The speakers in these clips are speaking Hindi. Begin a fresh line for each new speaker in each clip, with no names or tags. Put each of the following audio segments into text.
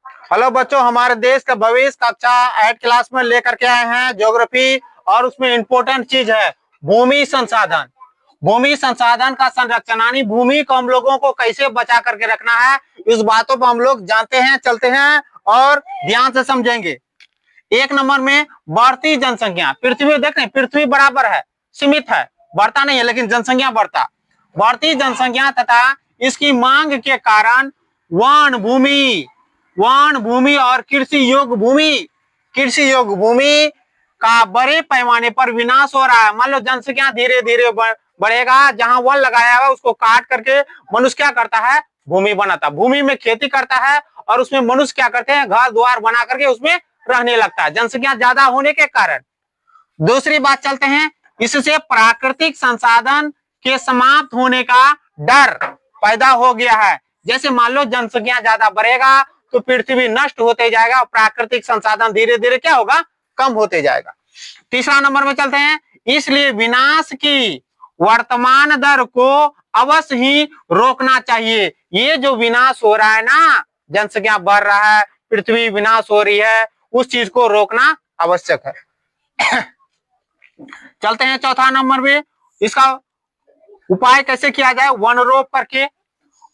हेलो बच्चों, हमारे देश का भविष्य कक्षा 8 क्लास में लेकर के आए हैं ज्योग्राफी। और उसमें इंपॉर्टेंट चीज है भूमि संसाधन। भूमि संसाधन का संरक्षण यानी भूमि को हम लोगों को कैसे बचा करके रखना है, इस बातों पर हम लोग जानते हैं, चलते हैं और ध्यान से समझेंगे। एक नंबर में बढ़ती जनसंख्या। पृथ्वी देख रहे हैं, पृथ्वी बराबर है, सीमित है, बढ़ता नहीं है, लेकिन जनसंख्या बढ़ता। बढ़ती जनसंख्या तथा इसकी मांग के कारण वन भूमि और कृषि योग्य भूमि का बड़े पैमाने पर विनाश हो रहा है। मान लो जनसंख्या धीरे धीरे बढ़ेगा, जहां वन लगाया हुआ उसको काट करके मनुष्य क्या करता है, भूमि बनाता, भूमि में खेती करता है और उसमें मनुष्य क्या करते हैं, घर द्वार बना करके उसमें रहने लगता है, जनसंख्या ज्यादा होने के कारण। दूसरी बात चलते हैं, इससे प्राकृतिक संसाधन के समाप्त होने का डर पैदा हो गया है। जैसे मान लो जनसंख्या ज्यादा बढ़ेगा तो पृथ्वी नष्ट होते जाएगा और प्राकृतिक संसाधन धीरे धीरे क्या होगा, कम होते जाएगा। तीसरा नंबर में चलते हैं, इसलिए विनाश की वर्तमान दर को अवश्य ही रोकना चाहिए। ये जो विनाश हो रहा है ना, जनसंख्या बढ़ रहा है, पृथ्वी विनाश हो रही है, उस चीज को रोकना आवश्यक है। चलते हैं चौथा नंबर में, इसका उपाय कैसे किया जाए। वन रोप करके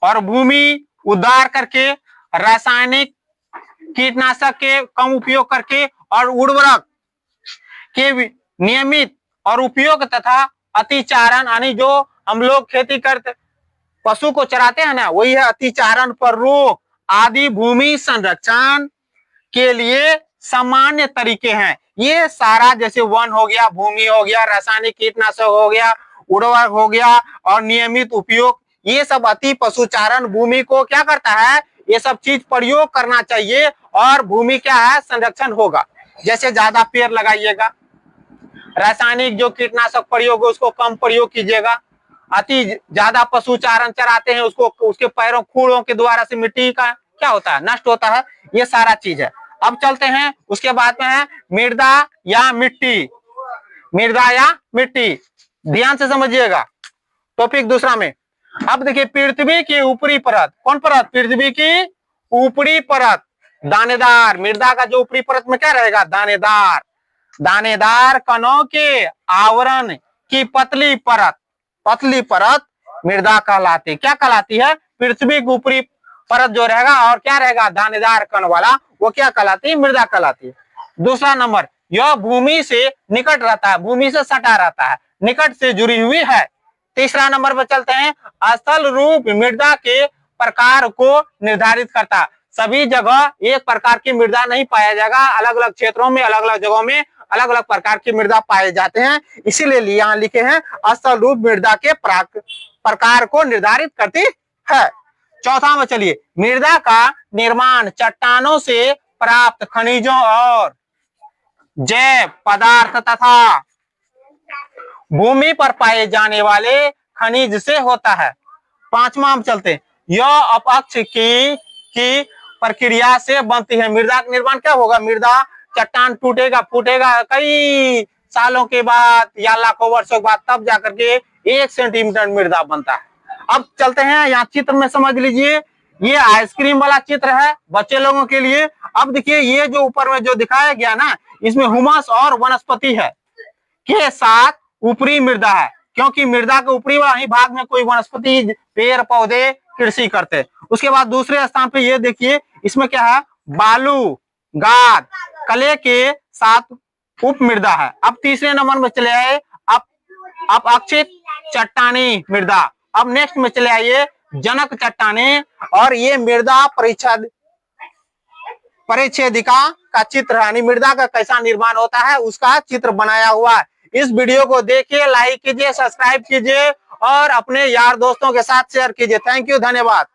और भूमि उद्धार करके, रासायनिक कीटनाशक के कम उपयोग करके और उर्वरक के नियमित और उपयोग तथा अतिचारण, यानी जो हम लोग खेती करते पशु को चराते हैं ना, वही है अतिचारण पर रोक आदि भूमि संरक्षण के लिए सामान्य तरीके हैं। ये सारा जैसे वन हो गया, भूमि हो गया, रासायनिक कीटनाशक हो गया, उर्वरक हो गया और नियमित उपयोग, ये सब अति पशुचारण भूमि को क्या करता है, ये सब चीज प्रयोग करना चाहिए और भूमि क्या है, संरक्षण होगा। जैसे ज्यादा पेड़ लगाइएगा, रासायनिक जो कीटनाशक प्रयोग है उसको कम प्रयोग कीजिएगा, अति ज्यादा पशुचारण चराते हैं उसको, उसके पैरों खूड़ों के द्वारा से मिट्टी का क्या होता है, नष्ट होता है, ये सारा चीज है। अब चलते हैं, उसके बाद में है मृदा या मिट्टी। मृदा या मिट्टी, ध्यान से समझिएगा टॉपिक दूसरा में। अब देखिए, पृथ्वी की ऊपरी परत, कौन परत, पृथ्वी की ऊपरी परत दानेदार, मृदा का जो ऊपरी परत में क्या रहेगा, दानेदार, दानेदार कणों के आवरण की पतली परत मृदा कहलाती, क्या कहलाती है, पृथ्वी की ऊपरी परत जो रहेगा और क्या रहेगा, दानेदार कण वाला, वो क्या कहलाती है, मृदा कहलाती है। दूसरा नंबर, यह भूमि से निकट रहता है, भूमि से सटा रहता है, निकट से जुड़ी हुई है। तीसरा नंबर पर चलते हैं, स्थल रूप मृदा के प्रकार को निर्धारित करता। सभी जगह एक प्रकार की मृदा नहीं पाया जाएगा, अलग अलग क्षेत्रों में, अलग अलग जगहों में अलग अलग प्रकार की मृदा पाए जाते हैं, इसीलिए यहाँ लिखे हैं स्थल रूप मृदा के प्रकार को निर्धारित करती है। चौथा में चलिए, मृदा का निर्माण चट्टानों से प्राप्त खनिजों और जैव पदार्थ तथा भूमि पर पाए जाने वाले खनिज से होता है। पांचवा में चलते, यह अपक्ष की प्रक्रिया से बनती है। मृदा का निर्माण क्या होगा, मृदा चट्टान टूटेगा फूटेगा कई सालों के बाद या लाखों वर्षों के बाद, तब जाकर के 1 सेंटीमीटर मृदा बनता है। अब चलते हैं, यहाँ चित्र में समझ लीजिए, ये आइसक्रीम वाला चित्र है बच्चे लोगों के लिए। अब देखिए, ये जो ऊपर में जो दिखाया गया ना, इसमें हुमस और वनस्पति है के साथ ऊपरी मृदा है, क्योंकि मृदा के ऊपरी वाला ही भाग में कोई वनस्पति, पेड़ पौधे, कृषि करते। उसके बाद दूसरे स्थान पे ये देखिए, इसमें क्या है, बालू, गाद, कले के साथ उप मृदा है। अब तीसरे नंबर में चले आए, अपक्षित चट्टानी मृदा। अब नेक्स्ट में चले आइए, जनक चट्टाने, और ये मृदा परिच्छेदिका का चित्र है, मृदा का कैसा निर्माण होता है उसका चित्र बनाया हुआ है। इस वीडियो को देखिए, लाइक कीजिए, सब्सक्राइब कीजिए और अपने यार दोस्तों के साथ शेयर कीजिए। थैंक यू, धन्यवाद।